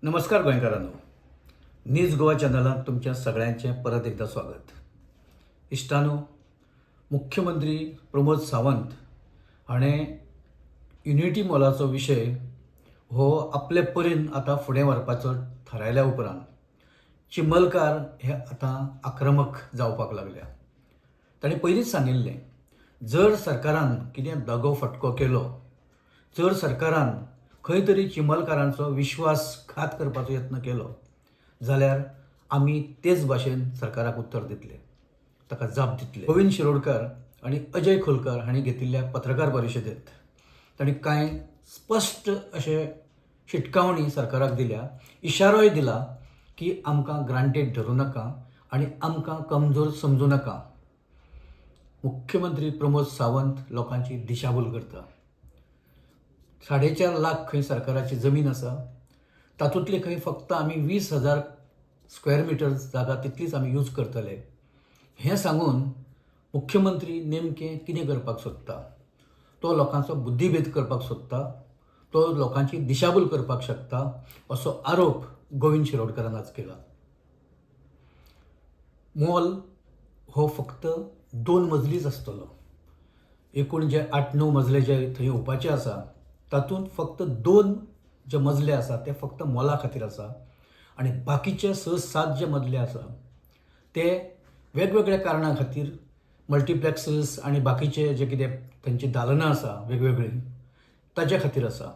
नमस्कार गोंयकारांनो. न्यूज गोवा चॅनलात तुमच्या सगळ्यांचें परत एकदा स्वागत. इश्टानो, मुख्यमंत्री प्रमोद सावंत हाणें युनिटी मॉलाचो विशय हो आपले परीन आतां फुडें व्हरपाचो थारायल्या उपरांत चिंबलकार हे आतां आक्रमक जावपाक लागल्या. ताणें पयलींच सांगिल्लें, जर सरकारान कितें दगो फटको केलो, जर सरकारान खंय तरी चिंबलकारांचो विश्वासघात करपाचो यत्न केलो जाल्यार आमी तेच भाशेन सरकाराक उत्तर दितले, ताका जाप दितले. गोविंद शिरोडकार आनी अजय खोलकार हांणी घेतिल्ल्या पत्रकार परिशदेंत तांणी कांय स्पश्ट अशे शिटकावणी सरकाराक दिल्या, इशारोय दिला की आमकां ग्रांटेड धरूं नाका आनी आमकां कमजोर समजूं नाका. मुख्यमंत्री प्रमोद सावंत लोकांची दिशाभूल करता. 4.5 लाख खंय सरकाराची जमीन आसा, तातूंतली खंय फक्त आमी 20,000 स्क्वेअर मिटर जागा तितलीच आमी यूज करतले हें सांगून मुख्यमंत्री नेमकें कितें करपाक सोदता. तो लोकांचो बुद्धिभेद करपाक सोदता, तो लोकांची दिशाभूल करपाक शकता असो आरोप गोविंद शिरोडकारान आज केला. मॉल हो फक्त 2 मजलीच आसतलो. एकूण जे 8-9 मजले जे थंय येवपाचे आसा तातूंत फक्त 2 जे मजले आसा ते फक्त मॉला खातीर आसा आनी बाकीचे 6-7 जे मजले आसा ते वेगवेगळ्या कारणां खातीर मल्टीप्लेक्सीस आनी बाकीचे जे कितें तांची दालनां आसा वेगवेगळी ताच्या खातीर आसा.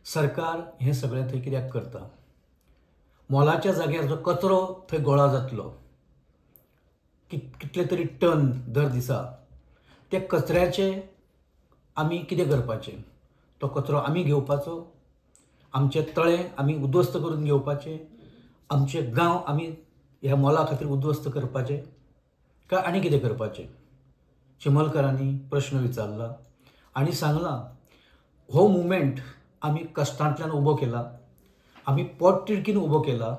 सरकार हें सगळें थंय कित्याक करता? मॉलाच्या जाग्यार जो कचरो थंय गोळा जातलो, कितले तरी टन दर दिसा, ते कचऱ्याचे आमी कितें करपाचें? तो कचरो आमी घेवपाचो, आमचे तळे आमी उद्ध्वस्त करून घेवपाचे, आमचे गांव आमी ह्या मॉला खातीर उद्ध्वस्त करपाचे काय आनी कितें करपाचें? चिंबलकारांनी प्रश्न विचारला आनी सांगलां, हो मुवमेंट आमी कश्टांतल्यान उबो केला, आमी पोट तिडकीन उबो केला,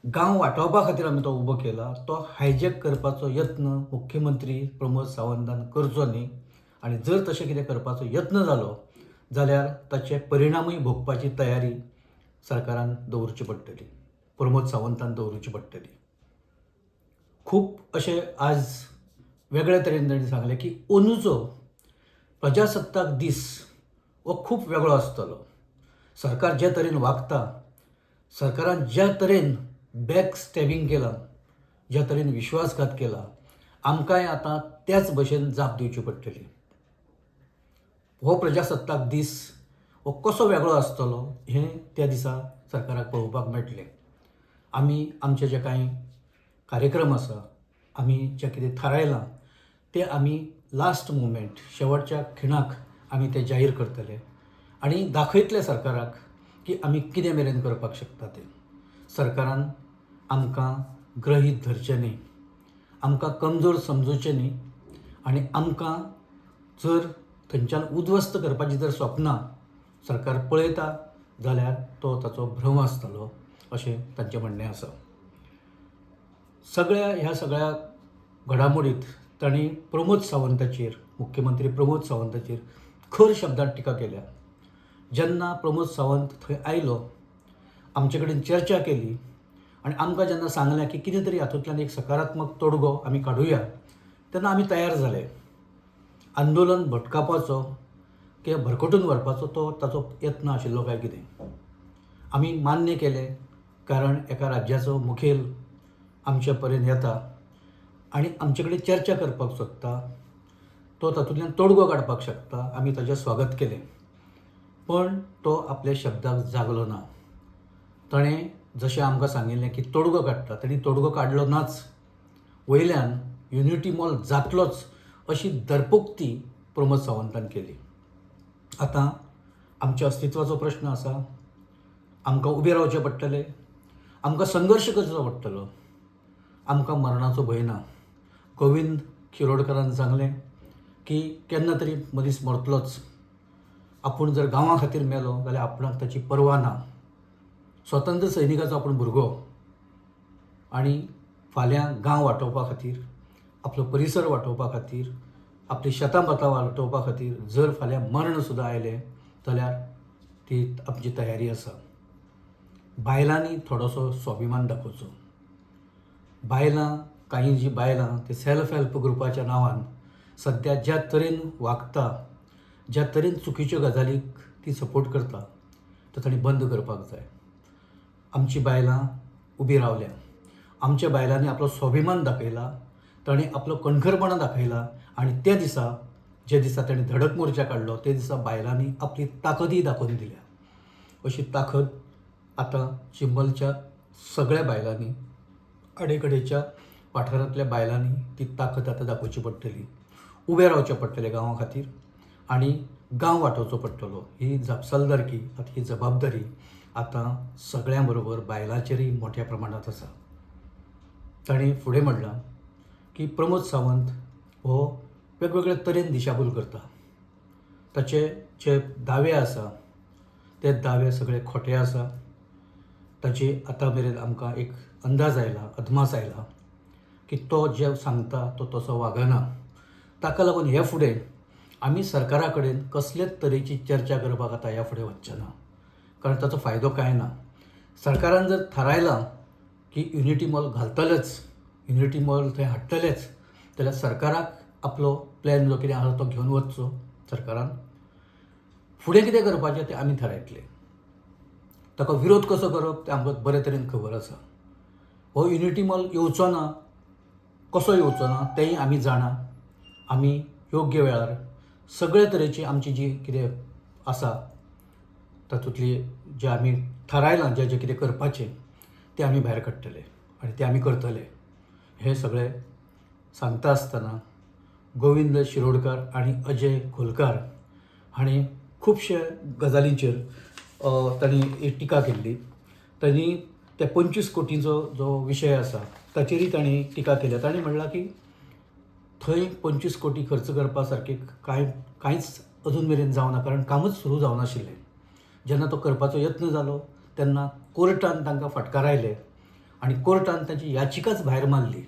गांव वाटावपा खातीर आमी तो उबो केला. तो हायजॅक करपाचो यत्न मुख्यमंत्री प्रमोद सावंतान करचो न्ही आनी जर तशें कितें करपाचो यत्न जालो जाल्यार ताचे परिणामूय भोगपाची तयारी सरकारान दवरची पडटली, प्रमोद सावंतान दवरची पडटली. खूब अशें आज वेगळ्या तरेन ताणें सांगलें की अंदूचो प्रजासत्ताक दीस हो खूब वेगळो आसतलो. सरकार जे तरेन वागता, सरकारान ज्या तरेन बॅक स्टॅबिंग केलां, ज्या तरेन विश्वासघात केला, आमकांय आतां त्याच भशेन जाप दिवची पडटली. हो प्रजासत्ताक दीस हो कसो वेगळो आसतलो हें त्या दिसा सरकाराक पळोवपाक मेळटलें. आमी आमचे जे कांय कार्यक्रम आसा, आमी जें कितें थारायलां तें आमी लास्ट मुवमेंट शेवटच्या खिणाक आमी तें जाहीर करतले आनी दाखयतले सरकाराक की आमी कितें मेरेन करपाक शकता तें. सरकारान आमकां ग्रहीत धरचें न्ही, आमकां कमजोर समजुचें न्ही आनी आमकां जर थंयच्यान उद्ध्वस्त करपाची जर स्वप्नां सरकार पळयता जाल्यार तो ताचो भ्रम आसतलो अशें तांचें म्हणणें आसा. ह्या सगळ्या घडामोडींत तांणी प्रमोद सावंताचेर, मुख्यमंत्री प्रमोद सावंताचेर खर शब्दांत टिका केल्या. जेन्ना प्रमोद सावंत थंय आयलो, आमचे कडेन चर्चा केली आनी आमकां जेन्ना सांगलें की कितें तरी हातूंतल्यान एक सकारात्मक तोडगो आमी काडुया, तेन्ना आमी तयार जाले. आंदोलन भटकावपाचो किंवा भरकटून व्हरपाचो तो ताचो यत्न आशिल्लो काय कितें आमी मान्य केलें, कारण एका राज्याचो मुखेल आमचे पर्यंत येता आनी आमचे कडेन चर्चा करपाक सोदता, तो तातूंतल्यान तोडगो काडपाक शकता, आमी ताचें स्वागत केलें. पण तो आपल्या शब्दाक जागलो ना. ताणें जशें आमकां सांगिल्लें की तोडगो काडटा, ताणी तोडगो काडलो नाच. वयल्यान युनिटी मॉल जातलोच अशी दरपोक्ती प्रमोद सावंतान केली. आतां आमच्या अस्तित्वाचो प्रश्न आसा, आमकां उबें रावचें पडटलें, आमकां संघर्श करचो पडटलो, आमकां मरणाचो भंय ना. गोविंद शिरोडकारान सांगलें की केन्ना तरी मनीस मरतलोच, आपूण जर गांवा खातीर मेलो जाल्यार आपणाक ताची पर्वा ना. स्वतंत्र सैनिकाचो आपूण भुरगो आनी फाल्यां गांव वाटावपा खातीर, आपलो परिसर वाटावपा खातीर, आपली शेतां भातां वाटावपा खातीर जर फाल्यां मरण सुद्दां आयलें जाल्यार ती आमची तयारी आसा. बायलांनी थोडोसो स्वाभिमान दाखोवचो. बायलां, काही जी बायलां ते सेल्फ हेल्प ग्रुपाच्या नांवान सध्या ज्या तरेन वागता, ज्या तरेन चुकीच्यो गजालीक ती सपोर्ट करता, तो तांणी बंद करपाक जाय. आमची बायलां उबी रावल्या. आमच्या बायलांनी आपलो स्वाभिमान दाखयला, ताणें आपलो कणखरपणा दाखयला आणि त्या दिसा, जे दिसा ताणें धडक मोर्चा काडलो, ते दिसा बायलांनी आपली ताकदीय दाखोवन दिल्या. अशी ताकद आतां चिंबलच्या सगळ्या बायलांनी, आडेकडेच्या वाठारांतल्या बायलांनी ती ताकद आतां दाखोवची पडटली. उबें रावचें पडटलें गांवा खातीर आनी गांव वाटावचो पडटलो. ही जापसालदारकी, ही जबाबदारी आतां सगळ्यां बरोबर बायलांचेरय मोठ्या प्रमाणांत आसा. ताणें फुडें म्हणलां की प्रमोद सावंत हो वेगवेगळ्या तरेन दिशाभूल करता. ताचे जे दावे आसा ते दावे सगळे खोटे आसा. ताची आतां मेरेन आमकां एक अंदाज आयला, अदमास आयला की तो जे सांगता तो तसो वागना. ताका लागून हे फुडें आमी सरकारा कडेन कसलेच तरेची चर्चा करपाक आतां ह्या फुडें वचचें ना, कारण ताचो फायदो कांय ना. सरकारान जर थारायलां की युनिटी मॉल घालतलेच, युनिटी मॉल थंय हाडटलेच, जाल्यार सरकाराक आपलो प्लॅन जो कितें आसा तो घेवन वचचो सरकारान. फुडें कितें करपाचें तें आमी थारायतले. ताका विरोध कसो करप तें आमकां बरे तरेन खबर आसा. हो युनिटी मॉल येवचो ना, कसो येवचो ना तेंय आमी जाणा. आमी योग्य वेळार सगळे तरेची आमची जी कितें आसा तातूंतली जे आमी थारायलां, जें कितें करपाचें तें आमी भायर काडटले आनी तें आमी करतले. हें सगळें सांगता आसतना गोविंद शिरोडकार आनी अजय खोलकार हांणी खुबशे गजालींचेर तांणी एक टिका केल्ली. तांणी त्या 25 कोटींचो जो विशय आसा ताचेरय तांणी टिका केल्या. तांणी म्हणलां की थंय 25 कोटी खर्च करपा सारकें कांयच अजून मेरेन जावना, कारण कामूच सुरू जावनाशिल्लें. जेन्ना तो करपाचो यत्न जालो तेन्ना कोर्टान तांकां फटकार आयले आनी कोर्टान तांची याचिकाच भायर मारली.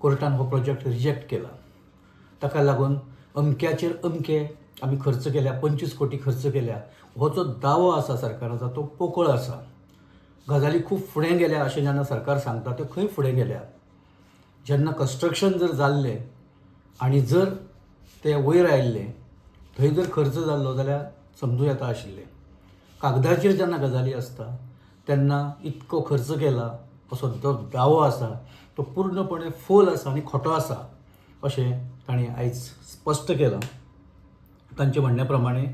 कोर्टान हो प्रोजेक्ट रिजेक्ट केला. ताका लागून अमक्याचेर अमके आमी खर्च केल्या, 25 कोटी खर्च केल्या, हो जो दावो आसा सरकाराचा तो पोकळ आसा. गजाली खूब फुडें गेल्या अशें जेन्ना सरकार सांगता त्यो खंय फुडें गेल्या. जेन्ना कन्स्ट्रक्शन जर जाल्लें आनी जर ते वयर आयिल्लें, थंय जर खर्च जाल्लो जाल्यार समजूं येता आशिल्लें. कागदाचेर जेन्ना गजाली आसता तेन्ना इतको खर्च केला असो जो दावो आसा तो पूर्णपणे फोल आसा आनी खोटो आसा अशें तांणी आयज स्पश्ट केलां. तांचे म्हणण्या प्रमाणे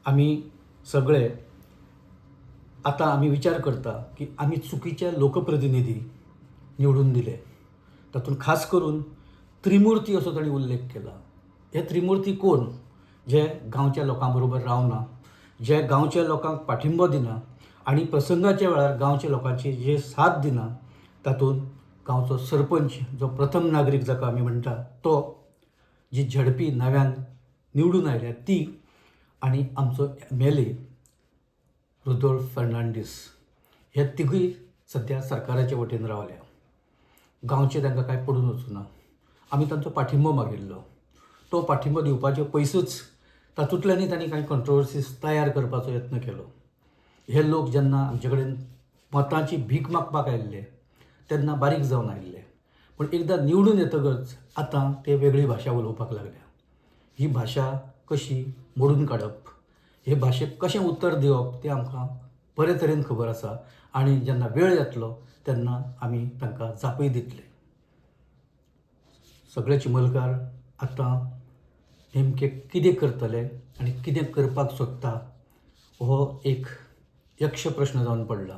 आमी सगळे आतां आमी विचार करता की आमी चुकीचे लोकप्रतिनिधी निवडून दिले. तातूंत खास करून त्रिमुर्ती असो तांणी उल्लेख केला. हे त्रिमुर्ती कोण? जे गांवच्या लोकां बरोबर रावना, जे गांवच्या लोकांक पाठिंबो दिना आनी प्रसंगाच्या वेळार गांवच्या लोकांची जे साथ दिना. तातूंत गांवचो सरपंच जो प्रथम नागरीक जाका आमी म्हणटा तो, जी झडपी नव्यान निवडून आयल्या ती, आनी आमचो MLA रुदोल्फ फर्नांडीस, हे तिगूय सद्या सरकाराच्या वटेन रावल्या. गांवचे तांकां कांय पडून वचूना. आमी तांचो पाठिंबो मागिल्लो. तो पाठिंबो दिवपाचे पयसूच तातूंतल्यानय तांणी कांय कंट्रोवर्सीज तयार करपाचो यत्न केलो. हे लोक जेन्ना आमचे कडेन मतांची भीक मागपाक आयिल्ले तेन्ना बारीक जावन आयिल्ले, पूण एकदां निवडून येतकच आतां ते वेगळी भाशा उलोवपाक लागल्या. ही भाशा कशी मोडून काडप, हे भाशेक कशें उत्तर दिवप तें आमकां बरे तरेन खबर आसा आनी जेन्ना वेळ येतलो तेन्ना आमी तांकां जापय दितले. सगळे चिमलकार आतां नेमके कितें करतले आनी कितें करपाक सोदता हो एक यक्ष प्रश्न जावन पडला.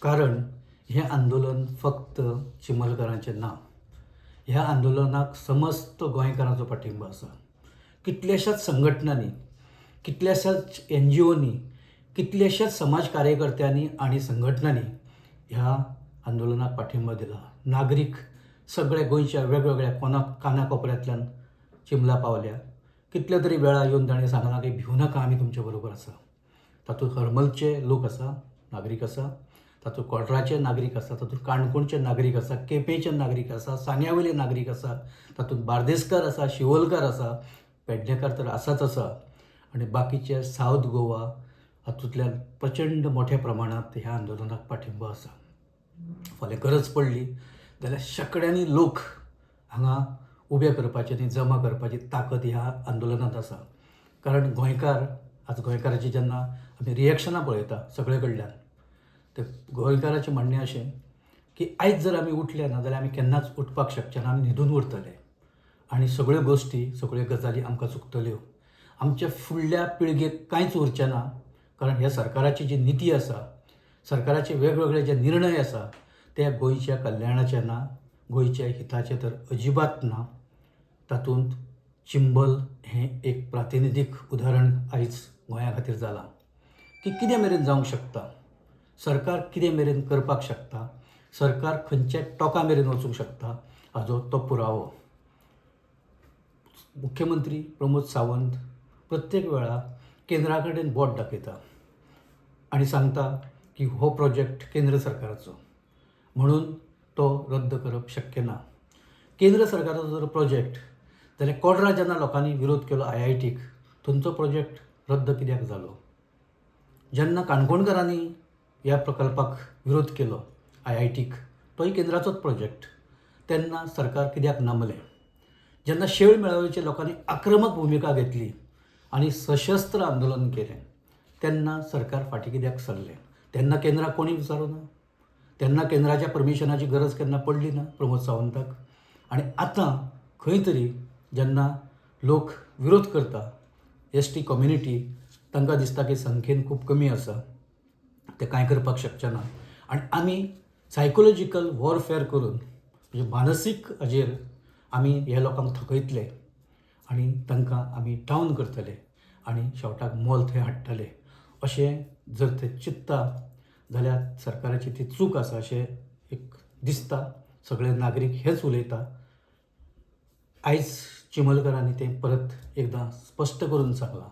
कारण हें आंदोलन फक्त चिमलकारांचें ना. ह्या आंदोलनाक समस्त गोंयकारांचो पाठिंबो आसा. कितल्याशाच संघटनांनी, कितल्याशाच NGOनी, कितल्याशाच समाज कार्यकर्त्यांनी आनी संघटनांनी ह्या आंदोलनाक पाठिंबो दिला. नागरीक सगळे गोंयच्या वेगवेगळ्या कानाकोपऱ्यांतल्यान चिंबला पावल्या. कितल्या तरी वेळा येवन ताणें सांगलां की भिवू नाका, आमी तुमचे बरोबर आसा. तातूंत हरमलचे लोक आसा, नागरीक आसा, तातूंत कोड्राचे नागरीक आसा, तातूंत काणकोणचे नागरीक आसा, केपेंचे नागरीक आसा, सांग्यावयले नागरीक आसा, तातूंत बार्देसकार आसा, शिवोलकार आसा, पेडणेकार तर आसाच आसा, आनी बाकीचे सावथ गोवा हातूंतल्यान प्रचंड मोठ्या प्रमाणात ह्या आंदोलनाक पाठिंबो आसा. फाल्यां गरज पडली जाल्यार शेकड्यांनी लोक हांगा उबे करपाचे आनी जमा करपाची ताकद ह्या आंदोलनांत आसा. कारण गोंयकार आज गोंयकाराची जेन्ना आमी रिएक्शनां पळयता सगळे कडल्यान, ते गोंयकाराचें म्हणणें अशें की आयज जर आमी उठले ना जाल्यार आमी केन्नाच उठपाक शकचे ना, आमी न्हिदून उरतले आनी सगळ्यो गोश्टी सगळ्यो गजाली आमकां चुकतल्यो. आमच्या फुडल्या पिळगेक कांयच उरचें ना. कारण ह्या सरकाराची जी नीती आसा, सरकाराचे वेगवेगळे जे निर्णय आसा ते गोंयच्या कल्याणाचे ना, गोंयच्या हिताचे तर अजिबात ना. तातूंत चिंबल हें एक प्रातिनिधीक उदाहरण आयज गोंया खातीर जालां की कितें मेरेन जावंक शकता, सरकार कितें मेरेन करपाक शकता, सरकार खंयच्या टोका मेरेन वचूंक शकता हाजो तो पुरावो. मुख्यमंत्री प्रमोद सावंत प्रत्येक वेळार केंद्रा कडेन बोट दाखयता आनी सांगता की हो प्रोजेक्ट केंद्र सरकाराचो म्हणून तो रद्द करप शक्य ना. केंद्र सरकाराचो जर प्रोजेक्ट जाल्यार कोड्रा जेन्ना लोकांनी विरोध केलो IITक, थंयचो प्रोजेक्ट रद्द कित्याक जालो? जेन्ना काणकोणकारांनी ह्या प्रकल्पाक विरोध केलो IITक, तोय केंद्राचोच प्रोजेक्ट, तेन्ना सरकार कित्याक नमलें? जेन्ना शेळ मेळावेच्या लोकांनी आक्रमक भुमिका घेतली आनी सशस्त्र आंदोलन केलें, तेन्ना सरकार फाटीं कित्याक सरलें? तेन्ना केंद्राक कोणी विचारूं ना? तेन्ना केंद्राच्या परमिशनाची गरज केन्ना पडली ना प्रमोद सावंताक? आनी आतां खंय तरी जेन्ना लोक विरोध करता, ST कम्युनिटी, तांकां दिसता की संख्येन खूब कमी आसा, ते कांय करपाक शकचे ना आनी आमी सायकोलॉजिकल वॉरफेअर करून म्हणजे मानसीक हाजेर आमी ह्या लोकांक थकयतले आनी तांकां आमी डावन करतले आनी शेवटाक मोल थंय हाडटले अशें जर ते चिंतता जाल्यार सरकाराची ती चूक आसा अशें एक दिसता. सगळे नागरीक हेच उलयता. आयज चिमलकारांनी तें परत एकदां स्पश्ट करून सांगलां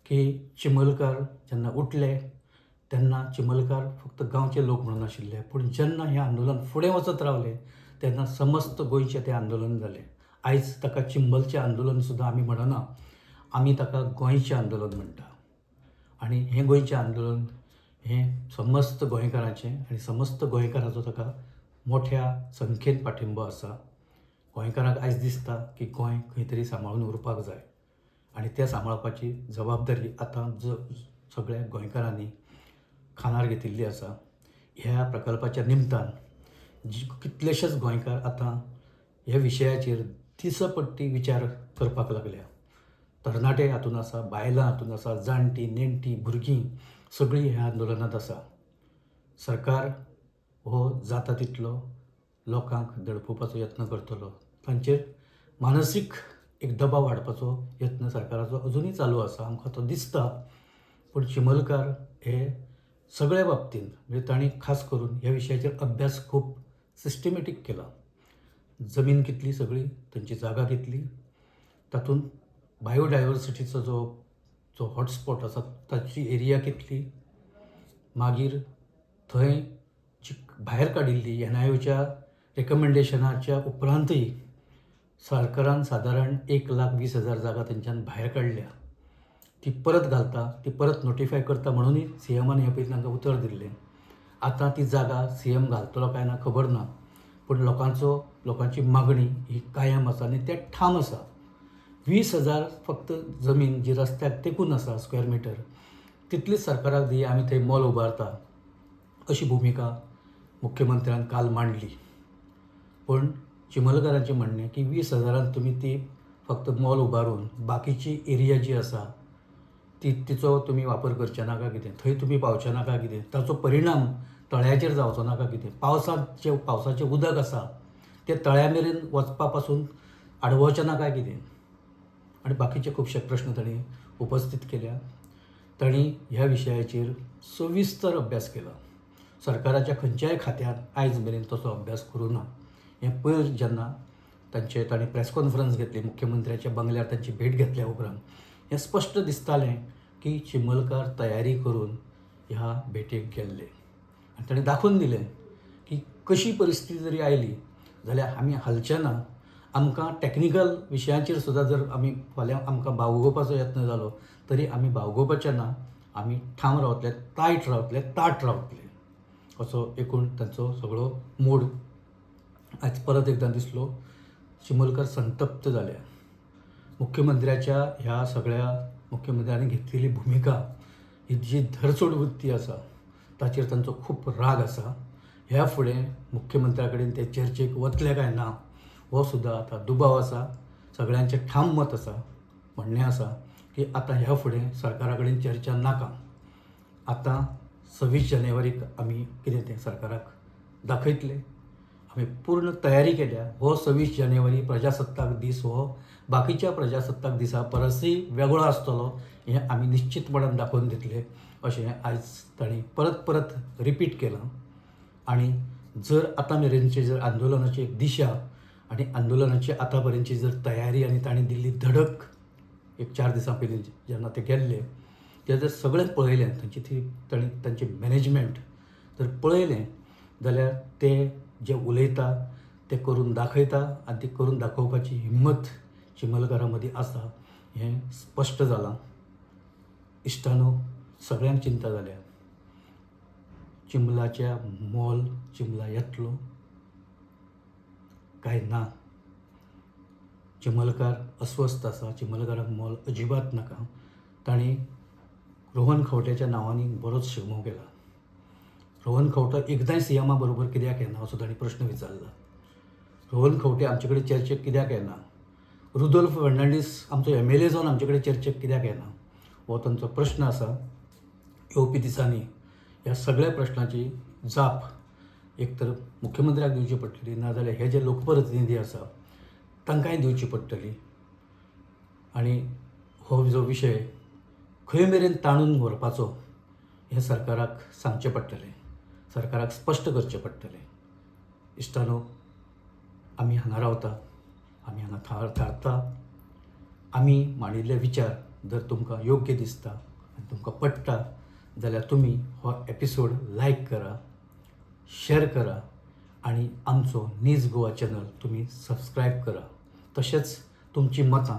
की चिमलकार जेन्ना उठले तेन्ना चिमलकार फक्त गांवचे लोक म्हणून आशिल्ले, पूण जेन्ना हें आंदोलन फुडें वचत रावलें तेन्ना समस्त गोंयचें तें आंदोलन जालें. आयज ताका चिंबलचें आंदोलन सुद्दां आमी म्हणना, आमी ताका गोंयचें आंदोलन म्हणटा. आनी हें गोंयचें आंदोलन हें समस्त गोंयकारांचें आनी समस्त गोंयकाराचो ताका मोठ्या संख्येन पाठिंबो आसा. गोंयकारांक आयज दिसता की गोंय खंय तरी सांबाळून उरपाक जाय आनी तें सांबाळपाची जबाबदारी आतां सगळ्या गोंयकारांनी खांदार घेतिल्ली आसा. ह्या प्रकल्पाच्या निमतान कितलेशेच गोंयकार आतां ह्या विशयाचेर दिसपट्टी विचार करपाक लागल्या. तरणाटे हातूंत आसा, बायलां हातूंत आसा, जाणटी नेणटी भुरगीं सगळीं ह्या आंदोलनांत आसा. सरकार हो जाता तितलो लोकांक दडपुवपाचो यत्न करतलो. तांचेर मानसीक एक दबाव हाडपाचो यत्न सरकाराचो अजुनूय चालू आसा, आमकां तो दिसता. पूण चिमलकार हे सगळ्या बाबतींत म्हणजे तांणी खास करून ह्या विशयाचेर अभ्यास खूब सिस्टमॅटीक केला. जमीन कितली सगळी, थंयची जागा कितली, तातूंत बायोडायवर्सिटीचो जो हॉटस्पॉट आसा ताची एरिया कितली, मागीर थंय जी भायर काडिल्ली NIOच्या रेकमेंडेशनाच्या उपरांतय सरकारान सादारण 1,20,000 जागा थंयच्यान भायर काडल्या. ती परत घालता, ती परत नोटिफाय करता म्हणूनय CMन हे पळय तांकां उतर दिल्लें. आतां ती जागा CM घालतलो काय ना खबर ना, पूण लोकांची मागणी ही कायम आसा आनी ते ठाम आसा. 20,000 फक्त जमीन जी रस्त्याक तेंकून आसा स्क्वेअर मिटर, तितलीच सरकाराक दी, आमी थंय मॉल उबारता अशी भुमिका मुख्यमंत्र्यान काल मांडली. पूण चिमलकारांचें म्हणणें की 20,000 तुमी ती फक्त मॉल उबारून बाकीची एरिया जी आसा तिचो तुमी वापर करचे नाका कितें, थंय तुमी पावचे नाका कितें, ताचो परिणाम तळ्याचेर जावचो नाका कितें, पावसाचें उदक आसा तें तळ्या मेरेन वचपा पासून आडवोवचें नाका कितें, आनी बाकीचे खुबशे प्रश्न तांणी उपस्थित केल्या. तांणी ह्या विशयाचेर सविस्तर अभ्यास केला. सरकाराच्या खंयच्याय खात्यान आयज मेरेन तसो अभ्यास करूं ना. हें पयर जेन्ना तांणी प्रेस कॉन्फरन्स घेतली, मुख्यमंत्र्याच्या बंगल्यार तांची भेट घेतल्या उपरांत हें स्पश्ट दिसतालें की चिमलकार तयारी करून ह्या भेटेक गेल्ले आनी ताणें दाखोवन दिलें की कशी परिस्थिती जरी आयली जाल्यार आमी हालचे ना. आमकां टॅक्निकल विशयांचेर सुद्दां जर आमी फाल्यां आमकां बावगोवपाचो यत्न जालो तरी आमी बावगोवपाचे ना. आमी ठाम रावतले, तायट रावतले, ताट रावतले असो एकूण तांचो सगळो मूड आयज परत एकदां दिसलो. चिमलकर संतप्त जाल्या. मुख्यमंत्र्याच्या ह्या सगळ्या मुख्यमंत्र्यांनी घेतलेली भुमिका ही जी धरसोड वृत्ती आसा ताचेर तांचो खूब राग आसा. ह्या फुडें मुख्यमंत्र्या कडेन ते चर्चेक वतले काय ना हो सुद्दां आतां दुबाव आसा. सगळ्यांचें ठाम मत आसा, म्हणणें आसा की आतां ह्या फुडें सरकारा कडेन चर्चा नाका. आतां 26 जानेवारीक आमी कितें तें सरकाराक दाखयतले. आमी पूर्ण तयारी केल्या. हो 26 जानेवारी प्रजासत्ताक दीस हो बाकीच्या प्रजासत्ताक दिसा परसय वेगळो आसतलो हें आमी निश्चितपणान दाखोवन दितले अशें आयज तांणी परत परत रिपीट केलां. आनी जर आतां मेरेनची जर आंदोलनाची एक दिशा आनी आंदोलनाची आतां पर्यंतची जर तयारी आनी तांणी दिल्ली धडक एक 4 दिसां पयलीं जेन्ना ते गेल्ले तें जर सगळें पळयलें तांणी तांचें मॅनेजमेंट जर पळयलें जाल्यार ते जे उलयता ते करून दाखयता आनी ती करून दाखोवपाची हिम्मत चिमलकारा मदीं आसा हें स्पश्ट जालां. इश्टानो, सगळ्यांक चिंता जाल्या. चिमलाच्या मोल चिमला येतलो काय ना. चिमलकार अस्वस्थ आसा. चिमलकाराक मोल अजिबात नाका. तांणी रोहन खंवटेच्या नांवांनी बरोच शिगमो केला. रोहन खंवटो एकदांय सीएमा बरोबर कित्याक येना असो तांणी प्रश्न विचारला. रोहन खंवटे आमचे कडेन चर्चेक कित्याक येना. रुदोल्फ फर्नांडीस आमचो MLA जावन आमचे कडेन चर्चेक कित्याक येना हो तांचो प्रश्न आसा. येवपी दिसांनी ह्या सगळ्या प्रश्नाची जाप एक तर मुख्यमंत्र्याक दिवची पडटली, नाजाल्यार हे जे लोकप्रतिनिधी आसा तांकांय दिवची पडटली. आनी हो जो विशय खंय मेरेन ताणून व्हरपाचो हें सरकाराक सांगचें पडटलें, सरकाराक स्पश्ट करचें पडटलें. इश्टानो, आमी हांगा रावता, आमी हांगा थारता. आमी मांडिल्ले विचार जर तुमकां योग्य दिसता आनी तुमकां पडटा जाल्यार तुमी हो एपिसोड लायक करा, शेअर करा आनी आमचो न्यूज गोवा चॅनल तुमी सबस्क्रायब करा. तशेंच तुमची मतां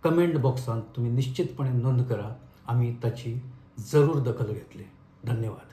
कमेंट बॉक्सांत तुमी निश्चितपणे नोंद करा. आमी ताची जरूर दखल घेतली. धन्यवाद.